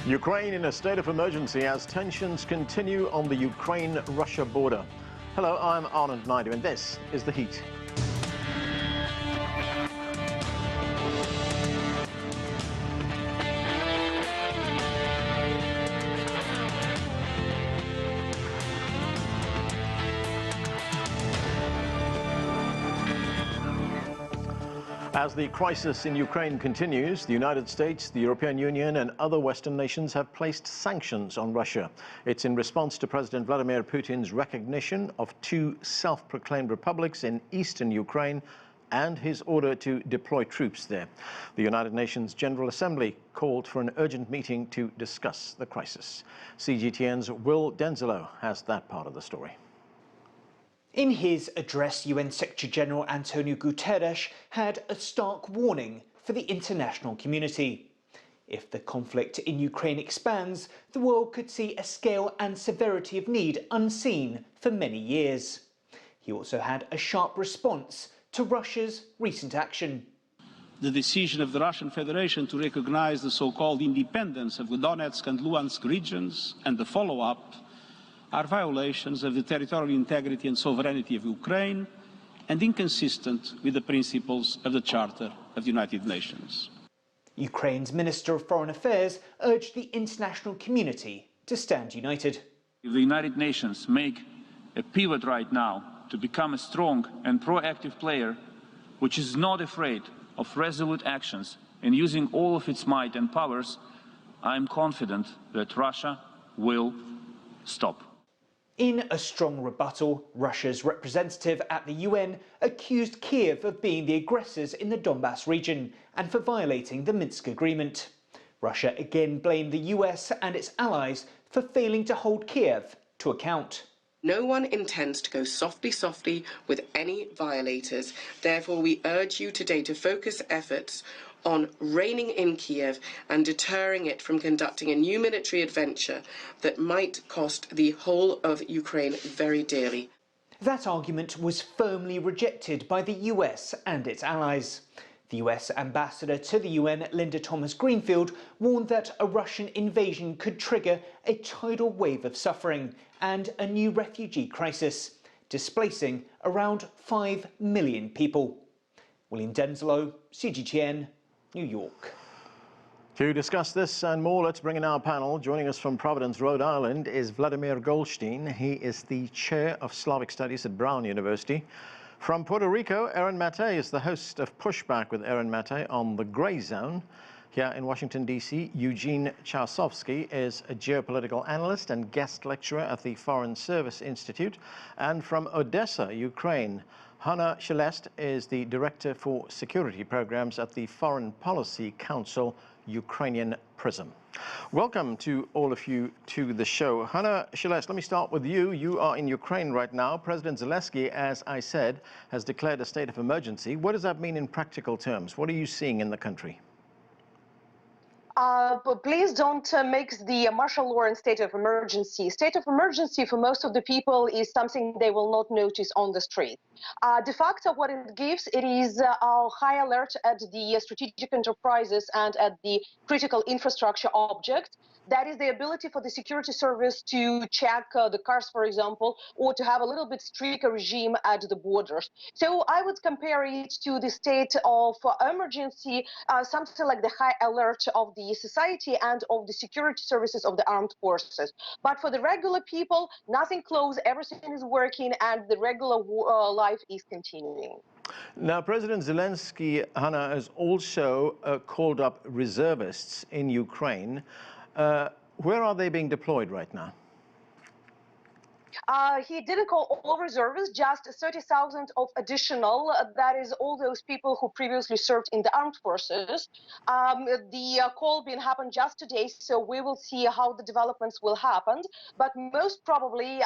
Ukraine in a state of emergency as tensions continue on the Ukraine-Russia border. Hello, I'm Anand Naidu, and this is The Heat. As the crisis in Ukraine continues, the United States, the European Union and other Western nations have placed sanctions on Russia. It's in response to President Vladimir Putin's recognition of two self-proclaimed republics in eastern Ukraine and his order to deploy troops there. The United Nations General Assembly called for an urgent meeting to discuss the crisis. CGTN's Denselow has that part of the story. In his address, UN Secretary-General Antonio Guterres had a stark warning for the international community. If the conflict in Ukraine expands, the world could see a scale and severity of need unseen for many years. He also had a sharp response to Russia's recent action. The decision of the Russian Federation to recognize the so-called independence of the Donetsk and Luhansk regions and the follow-up are violations of the territorial integrity and sovereignty of Ukraine and inconsistent with the principles of the Charter of the United Nations. Ukraine's Minister of Foreign Affairs urged the international community to stand united. If the United Nations make a pivot right now to become a strong and proactive player, which is not afraid of resolute actions and using all of its might and powers, I am confident that Russia will stop. In a strong rebuttal, Russia's representative at the UN accused Kiev of being the aggressors in the Donbass region and for violating the Minsk agreement. Russia again blamed the US and its allies for failing to hold Kiev to account. No one intends to go softly with any violators. Therefore, we urge you today to focus efforts on reining in Kiev and deterring it from conducting a new military adventure that might cost the whole of Ukraine very dearly. That argument was firmly rejected by the US and its allies. The US ambassador to the UN, Linda Thomas-Greenfield, warned that a Russian invasion could trigger a tidal wave of suffering and a new refugee crisis, displacing around 5 million people. William Denselow, CGTN, New York. To discuss this and more, let's bring in our panel. Joining us from Providence, Rhode Island is Vladimir Golstein. He is the chair of Slavic Studies at Brown University. From Puerto Rico, Aaron Maté is the host of Pushback with Aaron Maté on the Grayzone. Here in Washington, D.C., Eugene Chausovsky is a geopolitical analyst and guest lecturer at the Foreign Service Institute. And from Odessa, Ukraine, Hanna Shelest is the Director for Security Programs at the Foreign Policy Council, Ukrainian Prism. Welcome to all of you to the show. Hanna Shelest, let me start with you. You are in Ukraine right now. President Zelensky, as I said, has declared a state of emergency. What does that mean in practical terms? What are you seeing in the country? But please don't make the martial law and state of emergency. State of emergency for most of the people is something they will not notice on the street. De facto, what it gives, it is a high alert at the strategic enterprises and at the critical infrastructure objects. That is the ability for the security service to check the cars, for example, or to have a little bit stricter regime at the borders. So I would compare it to the state of emergency, something like the high alert of the society and of the security services of the armed forces. But for the regular people, nothing closed, everything is working, and the regular life is continuing. Now, President Zelensky, Hanna, has also called up reservists in Ukraine. Where are they being deployed right now? He didn't call all reservists, just 30,000 of additional. That is all those people who previously served in the armed forces. The call being happened just today, so we will see how the developments will happen. But most probably,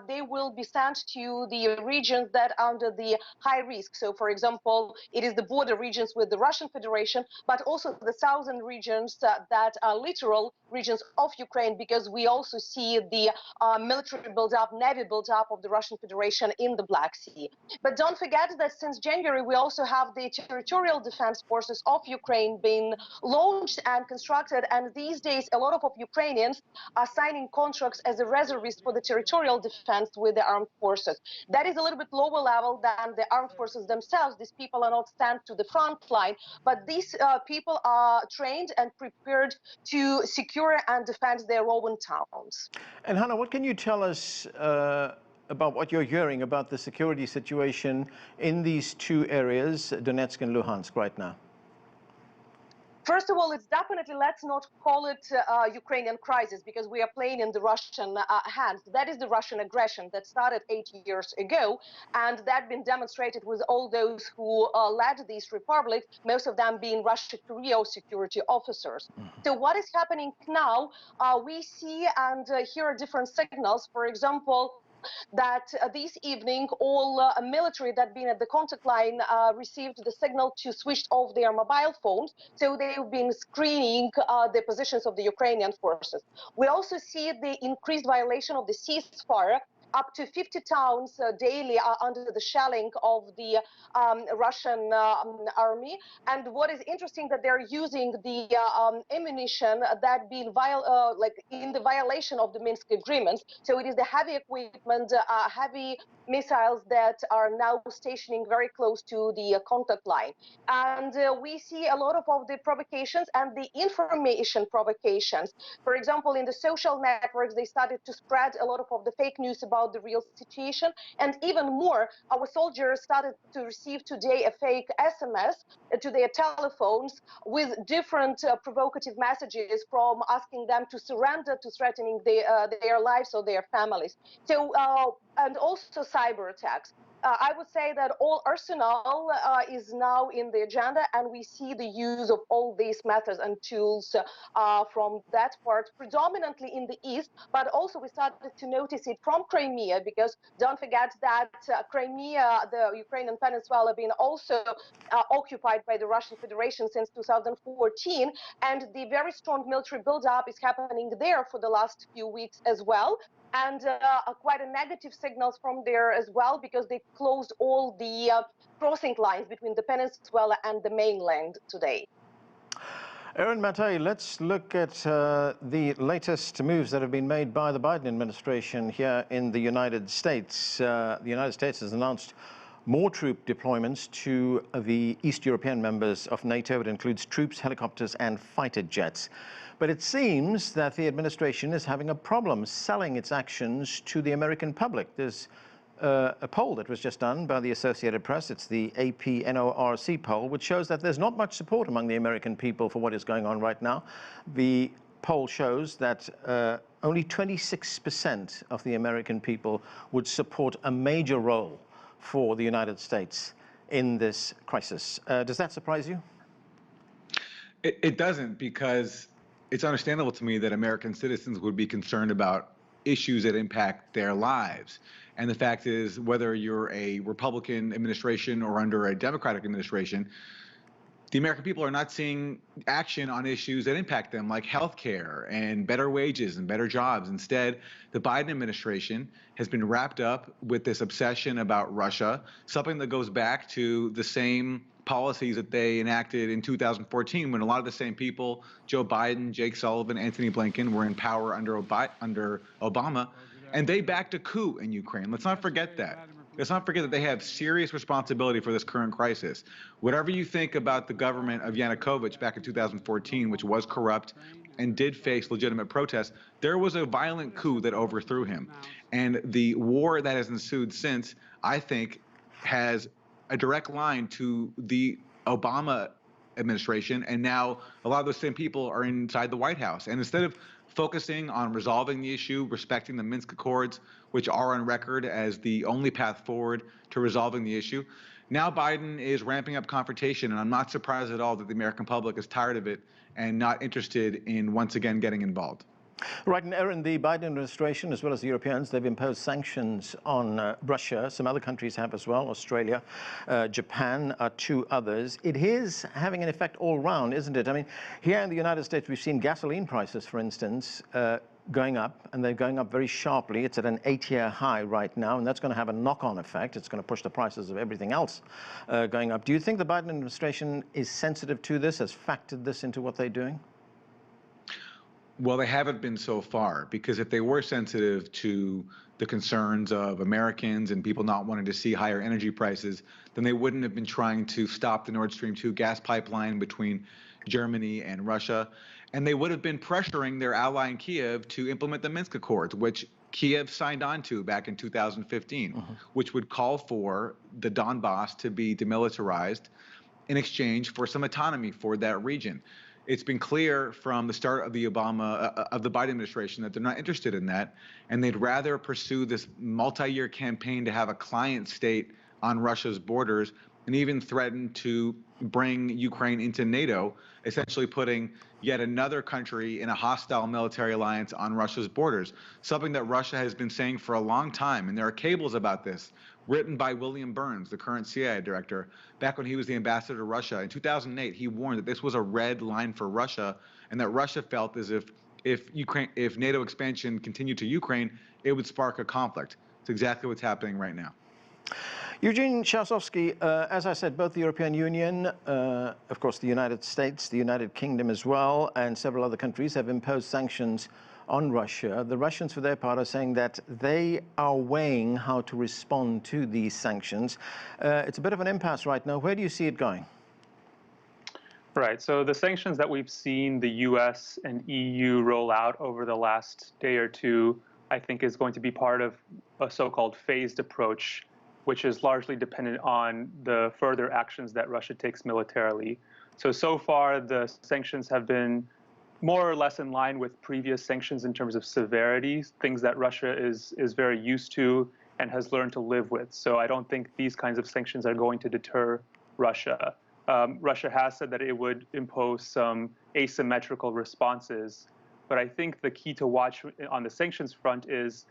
they will be sent to the regions that are under the high risk. So, for example, it is the border regions with the Russian Federation, but also the southern regions that are littoral regions of Ukraine, because we also see the military build-up navy buildup of the Russian Federation in the Black Sea. But don't forget that since January, we also have the territorial defense forces of Ukraine being launched and constructed. And these days, a lot of Ukrainians are signing contracts as a reservist for the territorial defense with the armed forces. That is a little bit lower level than the armed forces themselves. These people are not sent to the front line, but these people are trained and prepared to secure and defend their own towns. And Hanna, what can you tell us about what you're hearing about the security situation in these two areas, Donetsk and Luhansk, right now? First of all, it's definitely, let's not call it Ukrainian crisis, because we are playing in the Russian hands. That is the Russian aggression that started 8 years ago, and that been demonstrated with all those who led these republics, most of them being Russian career security officers. So what is happening now, we see and hear different signals. For example, that this evening all military that been at the contact line received the signal to switch off their mobile phones, so they've been screening the positions of the Ukrainian forces. We also see the increased violation of the ceasefire. Up to 50 towns daily are under the shelling of the Russian army. And what is interesting that they're using the ammunition that been like in the violation of the Minsk agreements. So it is the heavy equipment, heavy missiles that are now stationing very close to the contact line. And we see a lot of the provocations and the information provocations. For example, in the social networks, they started to spread a lot of the fake news about the real situation. And even more, our soldiers started to receive today a fake SMS to their telephones with different provocative messages, from asking them to surrender to threatening their lives or their families. So, and also cyber attacks. I would say that all arsenal is now in the agenda, and we see the use of all these methods and tools from that part, predominantly in the east, but also we started to notice it from Crimea, because don't forget that Crimea, the Ukrainian peninsula, been also occupied by the Russian Federation since 2014, and the very strong military buildup is happening there for the last few weeks as well. And quite a negative signals from there as well, because they closed all the crossing lines between the peninsula and the mainland today. Aaron Maté, let's look at the latest moves that have been made by the Biden administration here in the United States. The United States has announced more troop deployments to the East European members of NATO. It includes troops, helicopters, and fighter jets. But it seems that the administration is having a problem selling its actions to the American public. There's a poll that was just done by the Associated Press. It's the AP-NORC poll, which shows that there's not much support among the American people for what is going on right now. The poll shows that only 26% of the American people would support a major role for the United States in this crisis. Does that surprise you? It doesn't, because it's understandable to me that American citizens would be concerned about issues that impact their lives. And the fact is, whether you're a Republican administration or under a Democratic administration, the American people are not seeing action on issues that impact them, like healthcare and better wages and better jobs. Instead, the Biden administration has been wrapped up with this obsession about Russia, something that goes back to the same policies that they enacted in 2014, when a lot of the same people, Joe Biden, Jake Sullivan, Anthony Blinken, were in power under Obama, and they backed a coup in Ukraine. Let's not forget that. Let's not forget that they have serious responsibility for this current crisis. Whatever you think about the government of Yanukovych back in 2014, which was corrupt and did face legitimate protests, there was a violent coup that overthrew him. And the war that has ensued since, I think, has a direct line to the Obama administration, and now a lot of those same people are inside the White House. And instead of focusing on resolving the issue, respecting the Minsk Accords, which are on record as the only path forward to resolving the issue, now Biden is ramping up confrontation, and I'm not surprised at all that the American public is tired of it and not interested in once again getting involved. Right, and Aaron, the Biden administration, as well as the Europeans, they've imposed sanctions on Russia. Some other countries have as well. Australia, Japan are two others. It is having an effect all round, isn't it? I mean, here in the United States, we've seen gasoline prices, for instance, going up, and they're going up very sharply. It's at an 8-year high right now, and that's going to have a knock-on effect. It's going to push the prices of everything else going up. Do you think the Biden administration is sensitive to this, has factored this into what they're doing? Well, they haven't been so far, because if they were sensitive to the concerns of Americans and people not wanting to see higher energy prices, then they wouldn't have been trying to stop the Nord Stream 2 gas pipeline between Germany and Russia. And they would have been pressuring their ally in Kiev to implement the Minsk Accords, which Kiev signed on to back in 2015, which would call for the Donbass to be demilitarized in exchange for some autonomy for that region. It's been clear from the start of the Biden administration that they're not interested in that, and they'd rather pursue this multi-year campaign to have a client state on Russia's borders, and even threaten to bring Ukraine into NATO, essentially putting yet another country in a hostile military alliance on Russia's borders, something that Russia has been saying for a long time. And there are cables about this written by William Burns, the current CIA director, back when he was the ambassador to Russia. In 2008, he warned that this was a red line for Russia, and that Russia felt as if NATO expansion continued to Ukraine, it would spark a conflict. It's exactly what's happening right now. Eugene, Chausovsky, as I said, both the European Union, of course the United States, the United Kingdom as well, and several other countries have imposed sanctions on Russia. The Russians, for their part, are saying that they are weighing how to respond to these sanctions. It's a bit of an impasse right now. Where do you see it going? Right. So the sanctions that we've seen the U.S. and EU roll out over the last day or two, I think is going to be part of a so-called phased approach, which is largely dependent on the further actions that Russia takes militarily. So far, the sanctions have been more or less in line with previous sanctions in terms of severity, things that Russia is very used to and has learned to live with. So I don't think these kinds of sanctions are going to deter Russia. Russia has said that it would impose some asymmetrical responses, but I think the key to watch on the sanctions front is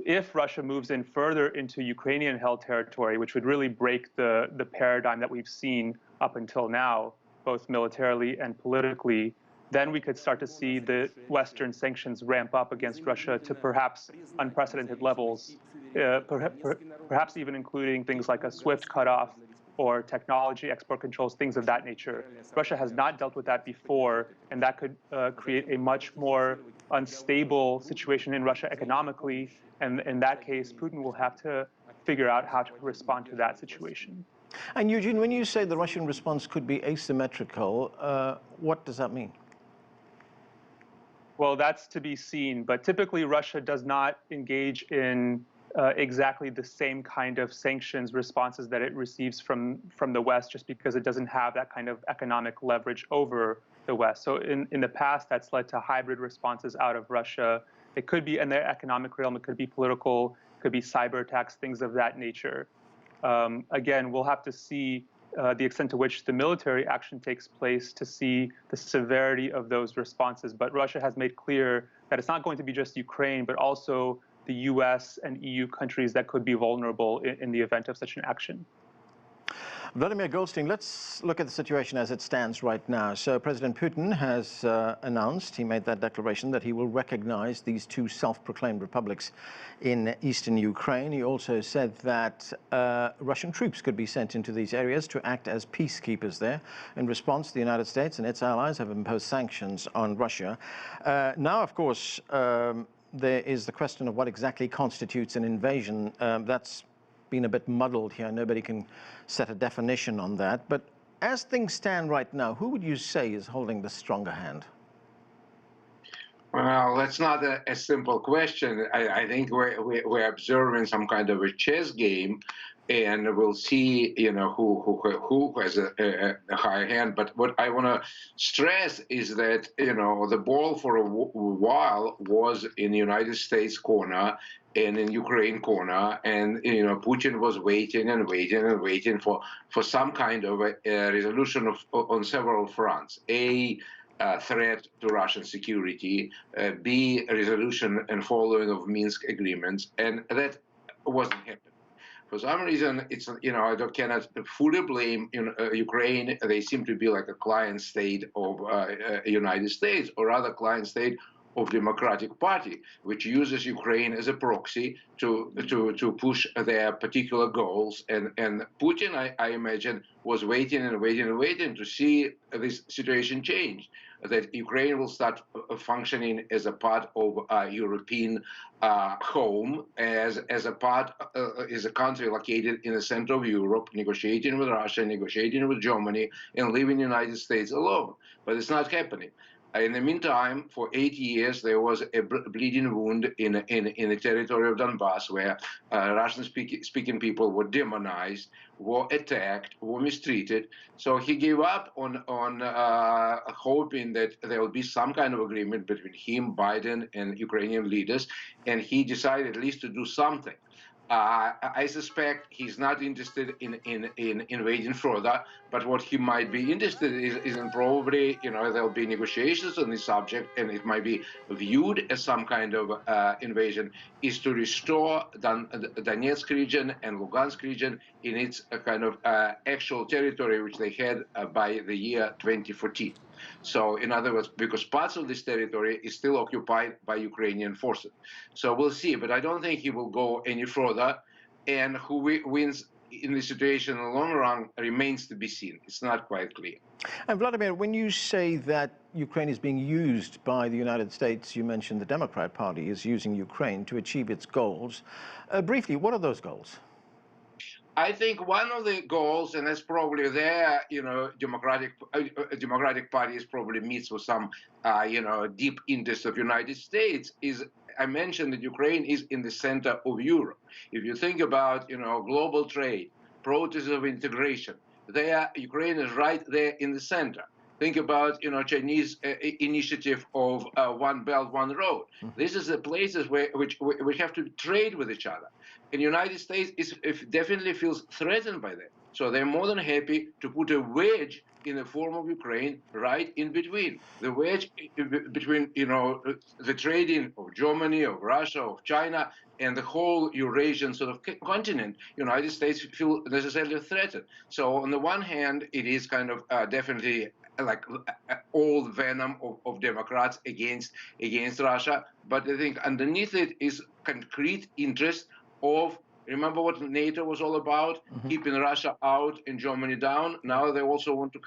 if Russia moves in further into Ukrainian-held territory, which would really break the paradigm that we've seen up until now, both militarily and politically, then we could start to see the Western sanctions ramp up against Russia to perhaps unprecedented levels, perhaps even including things like a SWIFT cutoff or technology export controls, things of that nature. Russia has not dealt with that before, and that could create a much more unstable situation in Russia economically. And in that case, Putin will have to figure out how to respond to that situation. And Eugene, when you say the Russian response could be asymmetrical, what does that mean? Well, that's to be seen. But typically, Russia does not engage in exactly the same kind of sanctions responses that it receives from the West, just because it doesn't have that kind of economic leverage over the West. So in the past, that's led to hybrid responses out of Russia. It could be in the economic realm, it could be political, it could be cyber attacks, things of that nature. Again, we'll have to see the extent to which the military action takes place to see the severity of those responses. But Russia has made clear that it's not going to be just Ukraine, but also the US and EU countries that could be vulnerable in the event of such an action. Vladimir Golstein, let's look at the situation as it stands right now. So President Putin has announced, he made that declaration, that he will recognize these two self-proclaimed republics in eastern Ukraine. He also said that Russian troops could be sent into these areas to act as peacekeepers there. In response, the United States and its allies have imposed sanctions on Russia. Now, of course, there is the question of what exactly constitutes an invasion. That's been a bit muddled here. Nobody can set a definition on that. But as things stand right now, who would you say is holding the stronger hand? Well, that's not a simple question. I think we're observing some kind of a chess game, and we'll see, who has a higher hand. But what I want to stress is that, the ball for a while was in the United States corner and in Ukraine corner, and Putin was waiting and waiting and waiting for some kind of a resolution on several fronts. threat to Russian security, B, resolution and following of Minsk agreements, and that wasn't happening. For some reason, it's, I cannot fully blame Ukraine. They seem to be like a client state of United States, or rather client state of Democratic Party, which uses Ukraine as a proxy to push their particular goals. And Putin, I imagine, was waiting and waiting and waiting to see this situation change, that Ukraine will start functioning as a part of a European home, as a part, as a country located in the center of Europe, negotiating with Russia, negotiating with Germany, and leaving the United States alone. But it's not happening. In the meantime, for 8 years, there was a bleeding wound in the territory of Donbass, where Russian-speaking people were demonized, were attacked, were mistreated. So he gave up on hoping that there will be some kind of agreement between him, Biden, and Ukrainian leaders, and he decided at least to do something. I suspect he's not interested in invading further, but what he might be interested is in probably, there'll be negotiations on this subject, and it might be viewed as some kind of invasion, is to restore Donetsk region and Lugansk region in its kind of actual territory, which they had by the year 2014. So, in other words, because parts of this territory is still occupied by Ukrainian forces. So we'll see, but I don't think he will go any further. And who wins in this situation in the long run remains to be seen. It's not quite clear. And Vladimir, when you say that Ukraine is being used by the United States, you mentioned the Democrat Party is using Ukraine to achieve its goals. Briefly, what are those goals? I think one of the goals, and that's probably their, Democratic Party is probably meets with some, deep interest of United States, is I mentioned that Ukraine is in the center of Europe. If you think about, global trade, process of integration, Ukraine is right there in the center. Think about, Chinese initiative of One Belt, One Road. Mm-hmm. This is the places which we have to trade with each other. And the United States definitely feels threatened by that. So they're more than happy to put a wedge in the form of Ukraine right in between. The wedge between, the trading of Germany, of Russia, of China, and the whole Eurasian sort of continent. United States feel necessarily threatened. So on the one hand, it is kind of definitely like old venom of Democrats against Russia. But I think underneath it is concrete interest of, remember what NATO was all about? Mm-hmm. Keeping Russia out and Germany down. Now they also want to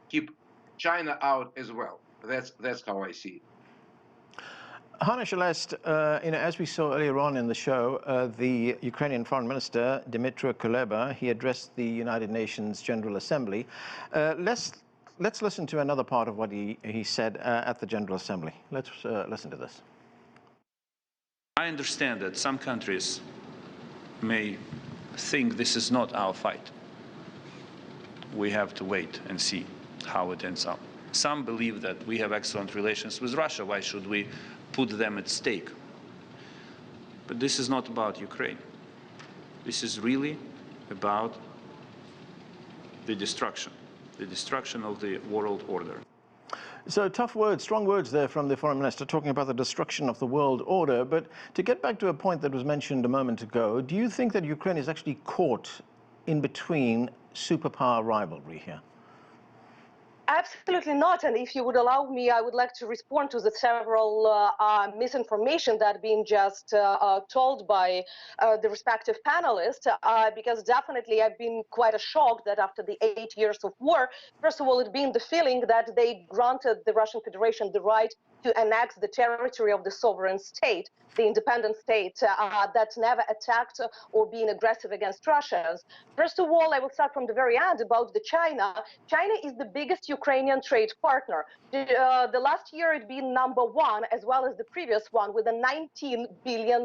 keep China out as well. That's how I see it. Hanna, Shelest, as we saw earlier on in the show, the Ukrainian Foreign Minister, Dmytro Kuleba, he addressed the United Nations General Assembly. Let's listen to another part of what he said at the General Assembly. Let's listen to this. I understand that some countries may think this is not our fight. We have to wait and see how it ends up. Some believe that we have excellent relations with Russia. Why should we put them at stake? But this is not about Ukraine. This is really about the destruction of the world order. So tough words, strong words there from the Foreign Minister, talking about the destruction of the world order. But to get back to a point that was mentioned a moment ago, do you think that Ukraine is actually caught in between superpower rivalry here? Absolutely not. And if you would allow me, I would like to respond to the several misinformation that been just told by the respective panelists, because definitely I've been quite shocked that after the 8 years of war, first of all, it being the feeling that they granted the Russian Federation the right to annex the territory of the sovereign state, the independent state that never attacked or been aggressive against Russians. First of all, I will start from the very end about the China. China is the biggest Ukrainian trade partner. The last year it been #1 as well as the previous one with a $19 billion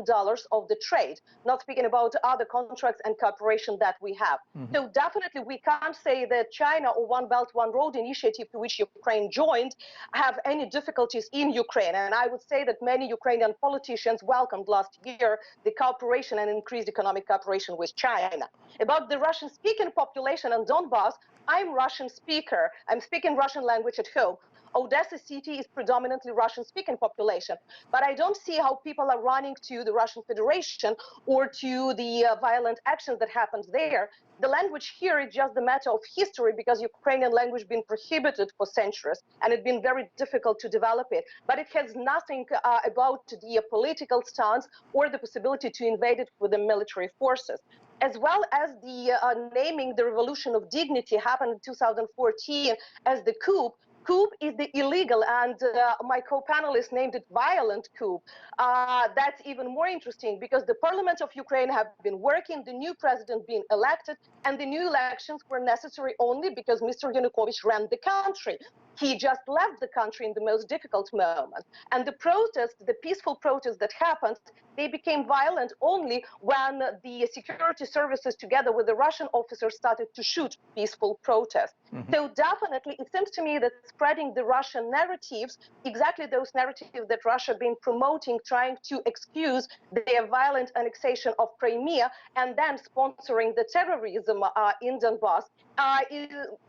of the trade, not speaking about other contracts and cooperation that we have. Mm-hmm. So definitely we can't say that China or One Belt, One Road initiative to which Ukraine joined have any difficulties in Ukraine. And I would say that many Ukrainian politicians welcomed last year the cooperation and increased economic cooperation with China. About the Russian-speaking population in Donbass, I'm Russian speaker. I'm speaking Russian language at home. Odessa city is predominantly Russian-speaking population. But I don't see how people are running to the Russian Federation or to the violent actions that happened there. The language here is just a matter of history because Ukrainian language been prohibited for centuries and it's been very difficult to develop it. But it has nothing about the political stance or the possibility to invade it with the military forces. As well as the naming the Revolution of Dignity happened in 2014 as the coup. Coup is the illegal, and my co-panelist named it violent coup. That's even more interesting because the parliament of Ukraine have been working, the new president being elected, and the new elections were necessary only because Mr. Yanukovych ran the country. He just left the country in the most difficult moment. And the protests, the peaceful protests that happened, they became violent only when the security services together with the Russian officers started to shoot peaceful protests. So definitely, it seems to me that spreading the Russian narratives, exactly those narratives that Russia been promoting, trying to excuse their violent annexation of Crimea and then sponsoring the terrorism in Donbass,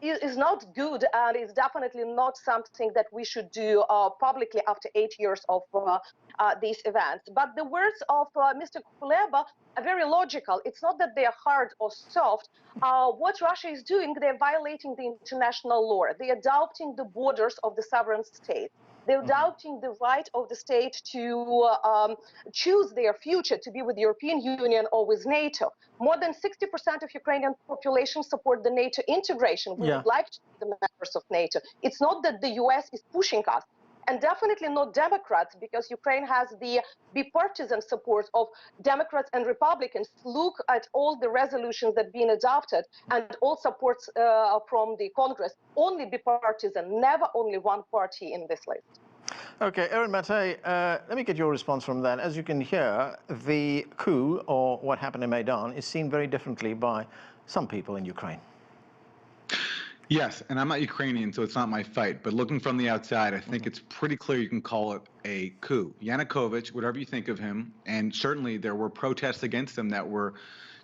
is not good and is definitely not something that we should do publicly after 8 years of these events. But the words of Mr. Kuleba are very logical. It's not that they are hard or soft. What Russia is doing, they're violating the international law. They're doubting the borders of the sovereign state. They're doubting the right of the state to choose their future, to be with the European Union or with NATO. More than 60% of Ukrainian population support the NATO integration. We would like to be the members of NATO. It's not that the US is pushing us. And definitely not Democrats, because Ukraine has the bipartisan support of Democrats and Republicans. Look at all the resolutions that have been adopted and all supports from the Congress. Only bipartisan, never only one party in this list. Okay, Erin Maté, let me get your response from that. As you can hear, the coup, or what happened in Maidan, is seen very differently by some people in Ukraine. Yes, and I'm not Ukrainian, so it's not my fight. But looking from the outside, I think it's pretty clear you can call it a coup. Yanukovych, whatever you think of him, and certainly there were protests against him that were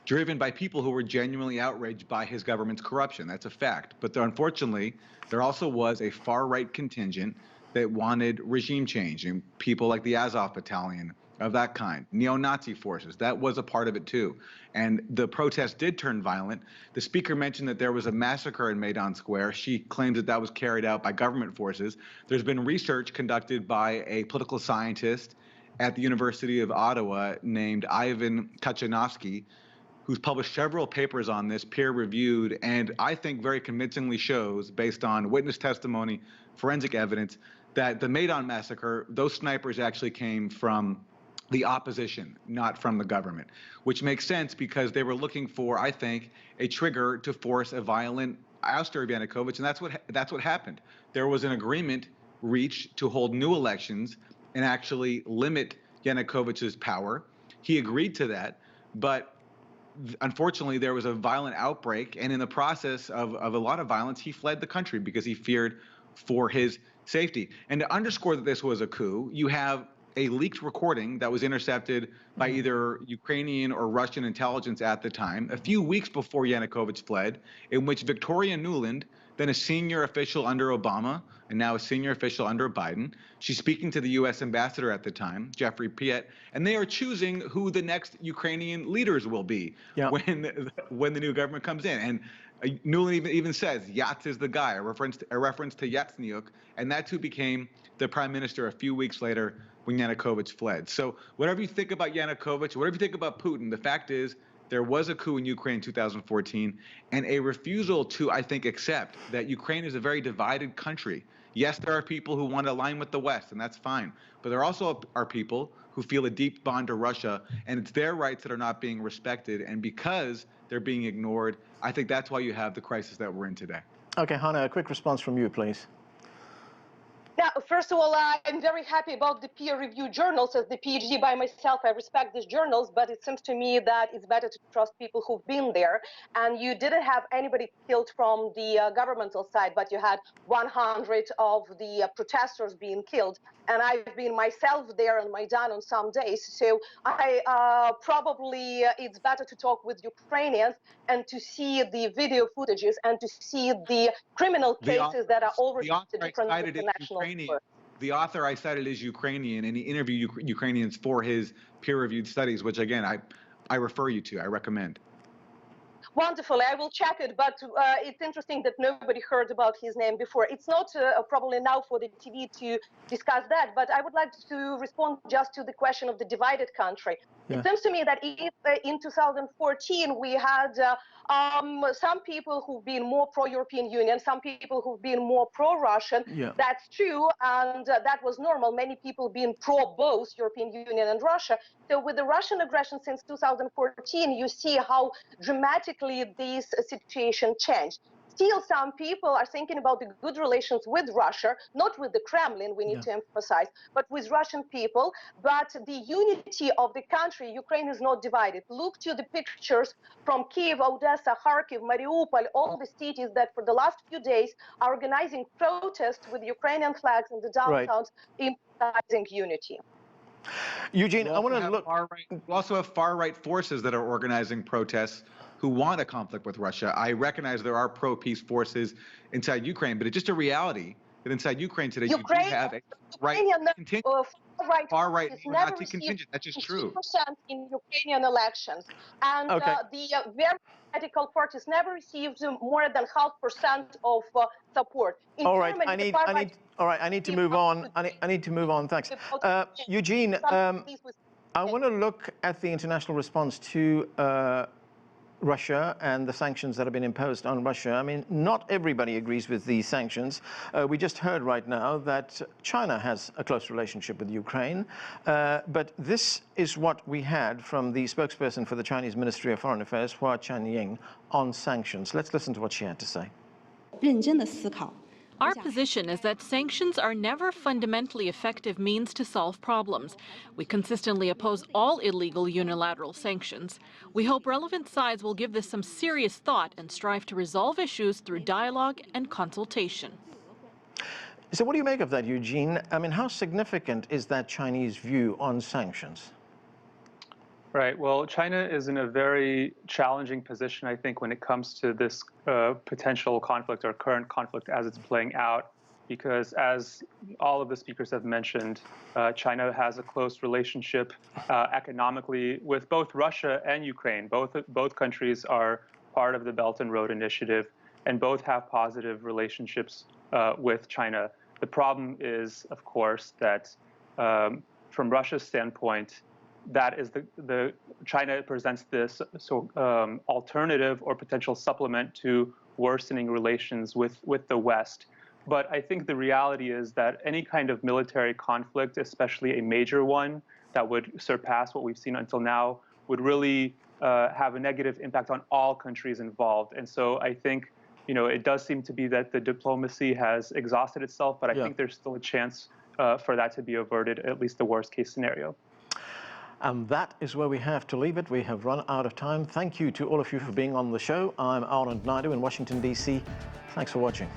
driven by people who were genuinely outraged by his government's corruption. That's a fact. But unfortunately, there also was a far-right contingent that wanted regime change, and people like the Azov Battalion, of that kind, neo-Nazi forces. That was a part of it too. And the protest did turn violent. The speaker mentioned that there was a massacre in Maidan Square. She claims that that was carried out by government forces. There's been research conducted by a political scientist at the University of Ottawa named Ivan Chausovsky, who's published several papers on this, peer-reviewed, and I think very convincingly shows, based on witness testimony, forensic evidence, that the Maidan massacre, those snipers actually came from the opposition, not from the government, which makes sense because they were looking for, I think, a trigger to force a violent ouster of Yanukovych, and that's what happened. There was an agreement reached to hold new elections and actually limit Yanukovych's power. He agreed to that, but unfortunately there was a violent outbreak, and in the process of a lot of violence, he fled the country because he feared for his safety. And to underscore that this was a coup, you have a leaked recording that was intercepted by either Ukrainian or Russian intelligence at the time, a few weeks before Yanukovych fled, in which Victoria Nuland, then a senior official under Obama, and now a senior official under Biden, she's speaking to the U.S. ambassador at the time, Jeffrey Piet, and they are choosing who the next Ukrainian leaders will be when the new government comes in. And Nuland even says Yats is the guy, a reference to Yatsenyuk, and that's who became the prime minister a few weeks later when Yanukovych fled. So whatever you think about Yanukovych, whatever you think about Putin, the fact is there was a coup in Ukraine in 2014 and a refusal to, I think, accept that Ukraine is a very divided country. Yes, there are people who want to align with the West, and that's fine. But there also are people who feel a deep bond to Russia, and it's their rights that are not being respected. And because they're being ignored, I think that's why you have the crisis that we're in today. Okay, Hanna, a quick response from you, please. Now, first of all, I'm very happy about the peer-reviewed journals. As the PhD by myself, I respect these journals, but it seems to me that it's better to trust people who've been there. And you didn't have anybody killed from the governmental side, but you had 100 of the protesters being killed. and I've been myself there on Maidan on some days. So probably it's better to talk with Ukrainians and to see the video footages and to see the criminal cases that are already the different international courts. The author I cited is Ukrainian, and he interviewed Ukrainians for his peer-reviewed studies, which again I refer you to. I recommend. Wonderful. I will check it, but it's interesting that nobody heard about his name before. It's not probably now for the TV to discuss that, but I would like to respond just to the question of the divided country. Yeah. It seems to me that if in 2014 we had some people who've been more pro-European Union, some people who've been more pro-Russian, yeah. That's true, and that was normal. Many people being pro-both European Union and Russia. So with the Russian aggression since 2014, you see how dramatically this situation changed. Still, some people are thinking about the good relations with Russia, not with the Kremlin, we need to emphasize, but with Russian people. But the unity of the country, Ukraine is not divided. Look to the pictures from Kiev, Odessa, Kharkiv, Mariupol, all the cities that for the last few days are organizing protests with Ukrainian flags in the downtowns, emphasizing unity. Eugene, I want to look. We also have far-right forces that are organizing protests who want a conflict with Russia. I recognize there are pro-peace forces inside Ukraine, but it's just a reality that inside Ukraine today you do have a far-right neo-Nazi contingent. That's just true. 2% in Ukrainian elections, and the very radical parties never received more than 0.5% of support. In all right, Germany, I need to move on. I need to move on. Thanks, Eugene. I want to look at the international response to Russia and the sanctions that have been imposed on Russia. I mean, not everybody agrees with these sanctions. We just heard right now that China has a close relationship with Ukraine. But this is what we had from the spokesperson for the Chinese Ministry of Foreign Affairs, Hua Chunying, on sanctions. Let's listen to what she had to say. Our position is that sanctions are never fundamentally effective means to solve problems. We consistently oppose all illegal unilateral sanctions. We hope relevant sides will give this some serious thought and strive to resolve issues through dialogue and consultation. So what do you make of that, Eugene? I mean, how significant is that Chinese view on sanctions? Right. Well, China is in a very challenging position, I think, when it comes to this potential conflict or current conflict as it's playing out, because as all of the speakers have mentioned, China has a close relationship economically with both Russia and Ukraine. Both countries are part of the Belt and Road Initiative, and both have positive relationships with China. The problem is, of course, that from Russia's standpoint, that is the China presents this alternative or potential supplement to worsening relations with the West. But I think the reality is that any kind of military conflict, especially a major one that would surpass what we've seen until now, would really have a negative impact on all countries involved. And so I think, it does seem to be that the diplomacy has exhausted itself, but I think there's still a chance for that to be averted, at least the worst case scenario. And that is where we have to leave it. We have run out of time. Thank you to all of you for being on the show. I'm Arnold Naidu in Washington, D.C. Thanks for watching.